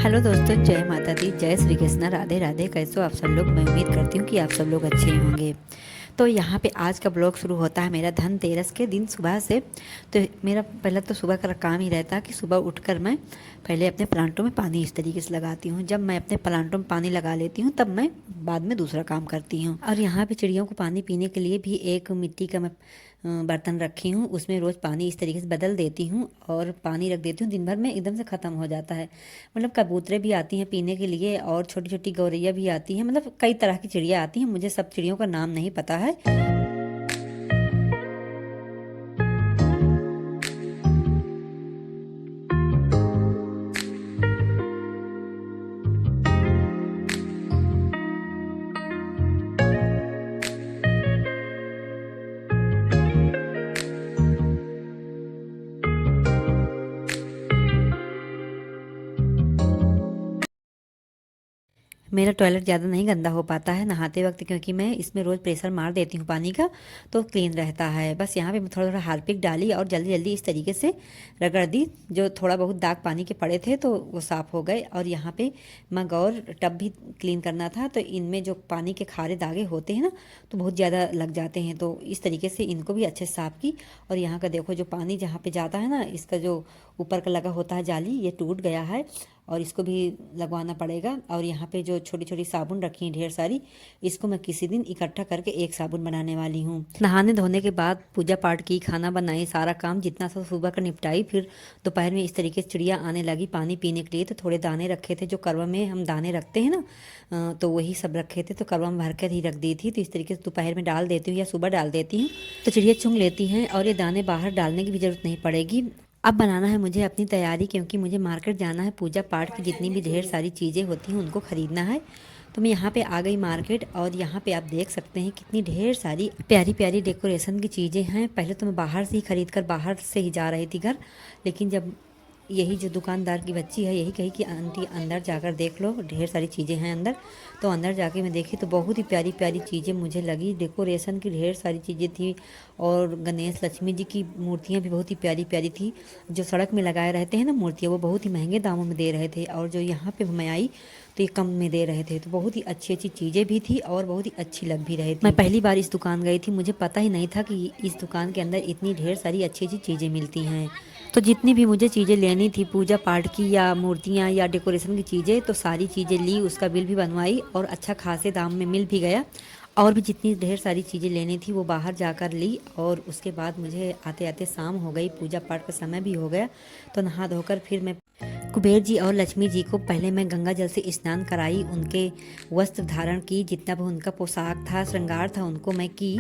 Hello दोस्तों, जय माता दी, जय श्री कृष्णा, राधे राधे। कैसे हो आप सब लोग? मैं उम्मीद करती हूँ कि आप सब लोग अच्छे होंगे। तो यहाँ पे आज का ब्लॉग शुरू होता है मेरा धनतेरस के दिन सुबह से। तो मेरा पहले तो सुबह का काम ही रहता है कि सुबह उठकर मैं पहले अपने प्लांटों में पानी इस तरीके से लगाती हूँ। जब मैं अपने प्लांटों में पानी लगा लेती हूँ तब मैं बाद में दूसरा काम करती हूँ। और यहाँ पे चिड़ियों को पानी पीने के लिए भी एक मिट्टी का मैं बर्तन रखी हूँ, उसमें रोज़ पानी इस तरीके से बदल देती हूँ और पानी रख देती हूँ। दिन भर में एकदम से ख़त्म हो जाता है। मतलब कबूतरें भी आती हैं पीने के लिए और छोटी छोटी गौरैया भी आती हैं, मतलब कई तरह की चिड़िया आती हैं। मुझे सब चिड़ियों का नाम नहीं पता है। मेरा टॉयलेट ज़्यादा नहीं गंदा हो पाता है नहाते वक्त, क्योंकि मैं इसमें रोज़ प्रेशर मार देती हूँ पानी का, तो क्लीन रहता है। बस यहाँ पे मैं थोड़ा थोड़ा हार्पिक डाली और जल्दी जल्दी इस तरीके से रगड़ दी। जो थोड़ा बहुत दाग पानी के पड़े थे तो वो साफ़ हो गए। और यहाँ पे मग और टब भी क्लीन करना था, तो इनमें जो पानी के खारे दागे होते हैं ना, तो बहुत ज़्यादा लग जाते हैं। तो इस तरीके से इनको भी अच्छे से साफ़ की। और यहाँ का देखो, जो पानी जहाँ पे जाता है ना, इसका जो ऊपर का लगा होता है जाली, ये टूट गया है और इसको भी लगवाना पड़ेगा। और यहाँ पे जो छोटी छोटी साबुन रखी हैं ढेर सारी, इसको मैं किसी दिन इकट्ठा करके एक साबुन बनाने वाली हूँ। नहाने धोने के बाद पूजा पाठ की, खाना बनाई, सारा काम जितना सा सुबह का निपटाई। फिर दोपहर में इस तरीके से चिड़िया आने लगी पानी पीने के लिए। तो थोड़े दाने रखे थे, जो करवा में हम दाने रखते हैं ना, तो वही सब रखे थे, तो करवा में भर कर ही रख दी थी। तो इस तरीके से दोपहर में डाल देती हूँ या सुबह डाल देती हूँ, तो चिड़िया चुंग लेती हैं और ये दाने बाहर डालने की भी जरूरत नहीं पड़ेगी। अब बनाना है मुझे अपनी तैयारी, क्योंकि मुझे मार्केट जाना है। पूजा पाठ की जितनी भी ढेर सारी चीज़ें होती हैं उनको ख़रीदना है। तो मैं यहाँ पे आ गई मार्केट, और यहाँ पे आप देख सकते हैं कितनी ढेर सारी प्यारी प्यारी डेकोरेशन की चीज़ें हैं। पहले तो मैं बाहर से ही ख़रीद कर बाहर से ही जा रही थी घर, लेकिन जब यही जो दुकानदार की बच्ची है यही कही कि आंटी अंदर जाकर देख लो, ढेर सारी चीज़ें हैं अंदर। तो अंदर जाके मैं देखी तो बहुत ही प्यारी प्यारी चीज़ें मुझे लगी। डेकोरेशन की ढेर सारी चीज़ें थी और गणेश लक्ष्मी जी की मूर्तियाँ भी बहुत ही प्यारी प्यारी थी। जो सड़क में लगाए रहते हैं ना मूर्तियाँ, वो बहुत ही महंगे दामों में दे रहे थे, और जो यहाँ पे मैं आई तो ये कम में दे रहे थे। तो बहुत ही अच्छी अच्छी चीज़ें भी थी और बहुत ही अच्छी लग भी रही थी। मैं पहली बार इस दुकान गई थी, मुझे पता ही नहीं था कि इस दुकान के अंदर इतनी ढेर सारी अच्छी अच्छी चीज़ें मिलती हैं। तो जितनी भी मुझे चीज़ें लेनी थी पूजा पाठ की, या मूर्तियाँ या डेकोरेशन की चीज़ें, तो सारी चीज़ें ली, उसका बिल भी बनवाई और अच्छा खासे दाम में मिल भी गया। और भी जितनी ढेर सारी चीज़ें लेनी थी वो बाहर जाकर ली। और उसके बाद मुझे आते आते शाम हो गई, पूजा पाठ का समय भी हो गया। तो नहा धोकर फिर मैं कुबेर जी और लक्ष्मी जी को पहले मैं गंगा जल से स्नान कराई, उनके वस्त्र धारण की, जितना भी उनका पोशाक था, श्रृंगार था, उनको मैं की।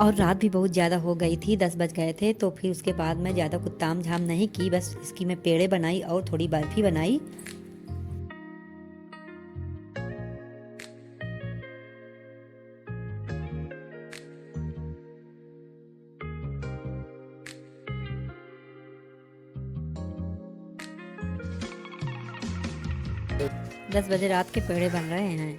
और रात भी बहुत ज़्यादा हो गई थी, 10 बज गए थे। तो फिर उसके बाद मैं ज़्यादा कुछ ताम झाम नहीं की, बस इसकी मैं पेड़े बनाई और थोड़ी बर्फ़ी बनाई। 10 बजे रात के पेड़े बन रहे हैं।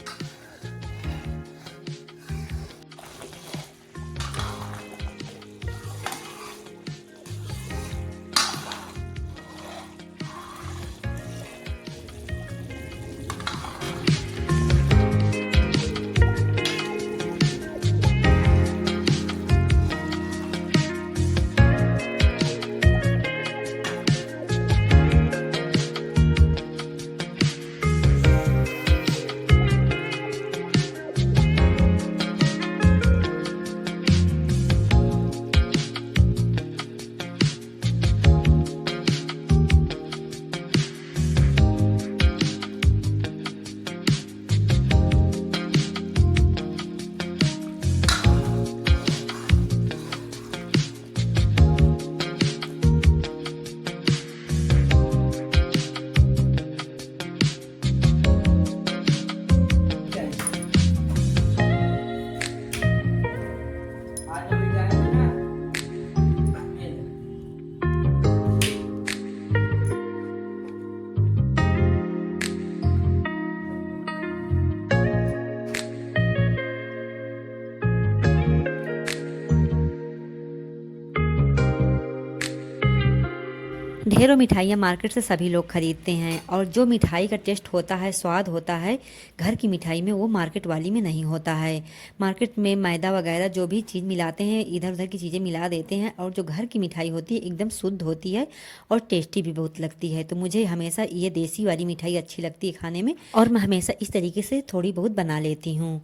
ढेरों मिठाइयाँ मार्केट से सभी लोग खरीदते हैं और जो मिठाई का टेस्ट होता है, स्वाद होता है घर की मिठाई में, वो मार्केट वाली में नहीं होता है। मार्केट में मैदा वगैरह जो भी चीज़ मिलाते हैं, इधर उधर की चीज़ें मिला देते हैं, और जो घर की मिठाई होती है एकदम शुद्ध होती है और टेस्टी भी बहुत लगती है। तो मुझे हमेशा ये देसी वाली मिठाई अच्छी लगती है खाने में, और मैं हमेशा इस तरीके से थोड़ी बहुत बना लेती हूँ।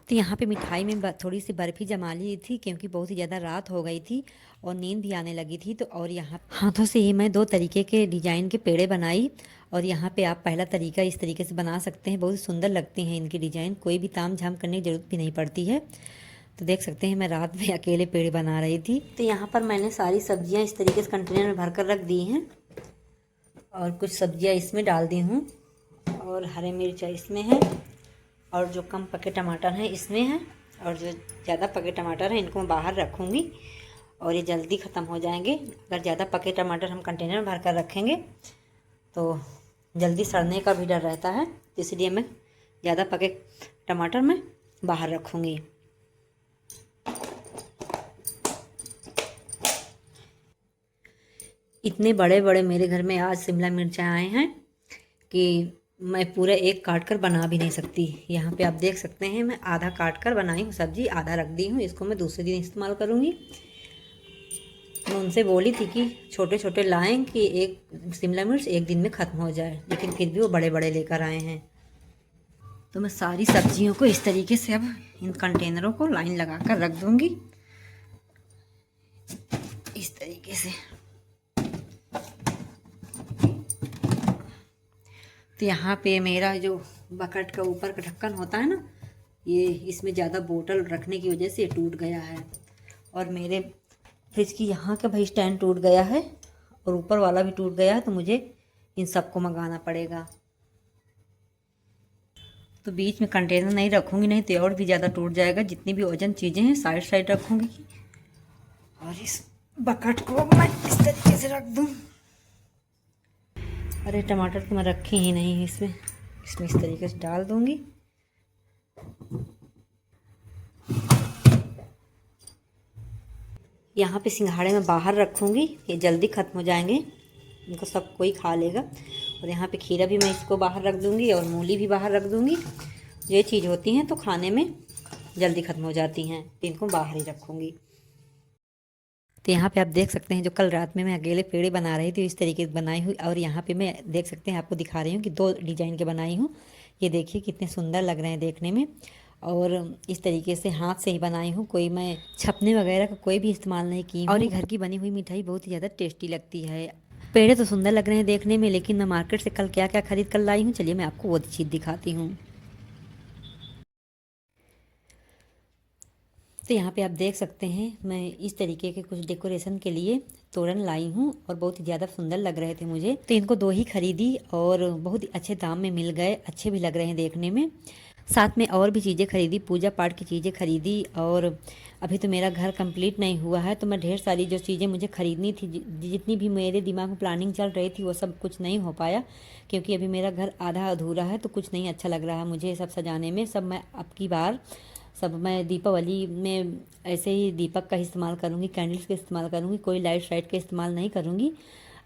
तो यहाँ पे मिठाई में थोड़ी सी बर्फ़ी जमा ली थी, क्योंकि बहुत ही ज़्यादा रात हो गई थी और नींद भी आने लगी थी। तो और यहाँ हाथों से ही मैं 2 तरीके के डिज़ाइन के पेड़े बनाई, और यहाँ पे आप पहला तरीका इस तरीके से बना सकते हैं। बहुत सुंदर लगते हैं इनके डिज़ाइन, कोई भी ताम झाम करने की ज़रूरत भी नहीं पड़ती है। तो देख सकते हैं मैं रात में अकेले पेड़े बना रही थी। तो यहाँ पर मैंने सारी सब्जियाँ इस तरीके से कंटेनर में भर कर रख दी हैं, और कुछ सब्जियाँ इसमें डाल दी हूँ, और हरी मिर्च इसमें है, और जो कम पके टमाटर हैं इसमें हैं, और जो ज़्यादा पके टमाटर हैं इनको मैं बाहर रखूँगी, और ये जल्दी ख़त्म हो जाएंगे। अगर ज़्यादा पके टमाटर हम कंटेनर में भर कर रखेंगे तो जल्दी सड़ने का भी डर रहता है, इसलिए मैं ज़्यादा पके टमाटर मैं बाहर रखूँगी। इतने बड़े बड़े मेरे घर में आज शिमला मिर्च आए हैं कि मैं पूरा एक काट कर बना भी नहीं सकती। यहाँ पे आप देख सकते हैं मैं आधा काट कर बनाई हूँ सब्जी, आधा रख दी हूँ, इसको मैं दूसरे दिन इस्तेमाल करूँगी। मैं उनसे बोली थी कि छोटे छोटे लाएं कि एक शिमला मिर्च एक दिन में ख़त्म हो जाए, लेकिन फिर भी वो बड़े बड़े लेकर आए हैं। तो मैं सारी सब्जियों को इस तरीके से अब इन कंटेनरों को लाइन लगा कर रख दूँगी, इस तरीके से। तो यहाँ पे मेरा जो बकेट का ऊपर का ढक्कन होता है ना, ये इसमें ज़्यादा बोतल रखने की वजह से ये टूट गया है, और मेरे फ्रिज की यहाँ का भाई स्टैंड टूट गया है, और ऊपर वाला भी टूट गया है। तो मुझे इन सबको मंगाना पड़ेगा। तो बीच में कंटेनर नहीं रखूँगी, नहीं तो और भी ज़्यादा टूट जाएगा। जितनी भी वजन चीज़ें हैं साइड साइड रखूँगी, और इस बकेट को मैं इस तरीके से रख दूँ। अरे टमाटर तो मैं रखी ही नहीं, इसमें इस तरीके से डाल दूँगी। यहाँ पे सिंघाड़े में बाहर रखूँगी, ये जल्दी ख़त्म हो जाएंगे, इनको सब कोई खा लेगा। और यहाँ पे खीरा भी मैं इसको बाहर रख दूँगी, और मूली भी बाहर रख दूँगी। ये चीज़ होती हैं तो खाने में जल्दी ख़त्म हो जाती हैं, तो इनको बाहर ही रखूँगी। तो यहाँ पे आप देख सकते हैं जो कल रात में मैं अकेले पेड़े बना रही थी इस तरीके से बनाई हुई, और यहाँ पे मैं देख सकते हैं आपको दिखा रही हूँ कि 2 डिज़ाइन के बनाई हूँ। ये देखिए कितने सुंदर लग रहे हैं देखने में, और इस तरीके से हाथ से ही बनाई हूँ, कोई मैं छपने वगैरह का कोई भी इस्तेमाल नहीं की। और ये घर की बनी हुई मिठाई बहुत ही ज़्यादा टेस्टी लगती है। पेड़े तो सुंदर लग रहे हैं देखने में, लेकिन मैं मार्केट से कल क्या क्या खरीद कर लाई हूँ, चलिए मैं आपको वो चीज़ दिखाती हूँ। तो यहाँ पे आप देख सकते हैं मैं इस तरीके के कुछ डेकोरेशन के लिए तोरण लाई हूँ, और बहुत ही ज़्यादा सुंदर लग रहे थे मुझे, तो इनको 2 ही खरीदी, और बहुत ही अच्छे दाम में मिल गए, अच्छे भी लग रहे हैं देखने में। साथ में और भी चीज़ें खरीदी, पूजा पाठ की चीज़ें खरीदी, और अभी तो मेरा घर कंप्लीट नहीं हुआ है, तो मैं ढेर सारी जो चीज़ें मुझे ख़रीदनी थी, जितनी भी मेरे दिमाग में प्लानिंग चल रही थी, वो सब कुछ नहीं हो पाया, क्योंकि अभी मेरा घर आधा अधूरा है, तो कुछ नहीं अच्छा लग रहा है मुझे सब सजाने में। सब मैं अब की बार सब मैं दीपावली में ऐसे ही दीपक का इस्तेमाल करूँगी, कैंडल्स का इस्तेमाल करूँगी, कोई लाइट शाइट का इस्तेमाल नहीं करूँगी।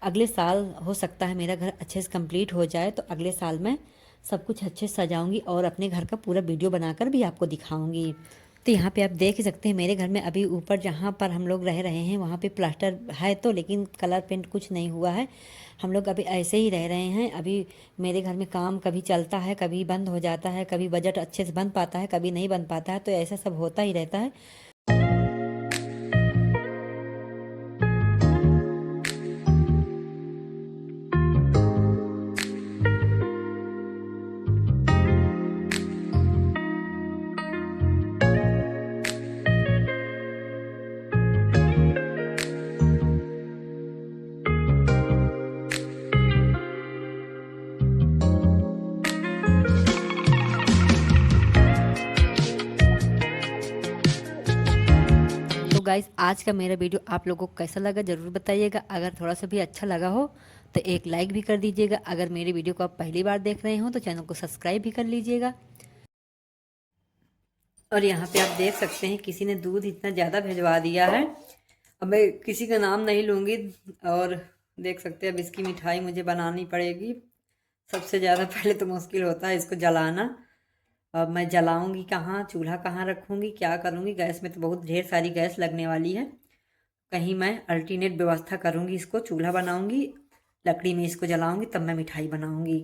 अगले साल हो सकता है मेरा घर अच्छे से कंप्लीट हो जाए, तो अगले साल मैं सब कुछ अच्छे से सजाऊँगी, और अपने घर का पूरा वीडियो बनाकर भी आपको दिखाऊँगी। तो यहाँ पे आप देख ही सकते हैं मेरे घर में अभी ऊपर जहाँ पर हम लोग रह रहे हैं वहाँ पे प्लास्टर है, तो लेकिन कलर पेंट कुछ नहीं हुआ है। हम लोग अभी ऐसे ही रह रहे हैं। अभी मेरे घर में काम कभी चलता है, कभी बंद हो जाता है, कभी बजट अच्छे से बन पाता है, कभी नहीं बन पाता है, तो ऐसा सब होता ही रहता है। तो गाइस आज का मेरा वीडियो आप लोगों को कैसा लगा ज़रूर बताइएगा। अगर थोड़ा सा भी अच्छा लगा हो तो एक लाइक भी कर दीजिएगा। अगर मेरे वीडियो को आप पहली बार देख रहे हो तो चैनल को सब्सक्राइब भी कर लीजिएगा। और यहाँ पे आप देख सकते हैं किसी ने दूध इतना ज़्यादा भिजवा दिया है। अब मैं किसी का नाम नहीं लूँगी, और देख सकते हैं अब इसकी मिठाई मुझे बनानी पड़ेगी। सबसे ज़्यादा पहले तो मुश्किल होता है इसको जलाना। अब मैं जलाऊंगी कहाँ, चूल्हा कहाँ रखूंगी, क्या करूंगी। गैस में तो बहुत ढेर सारी गैस लगने वाली है। कहीं मैं अल्टरनेट व्यवस्था करूंगी, इसको चूल्हा बनाऊंगी, लकड़ी में इसको जलाऊंगी, तब मैं मिठाई बनाऊंगी।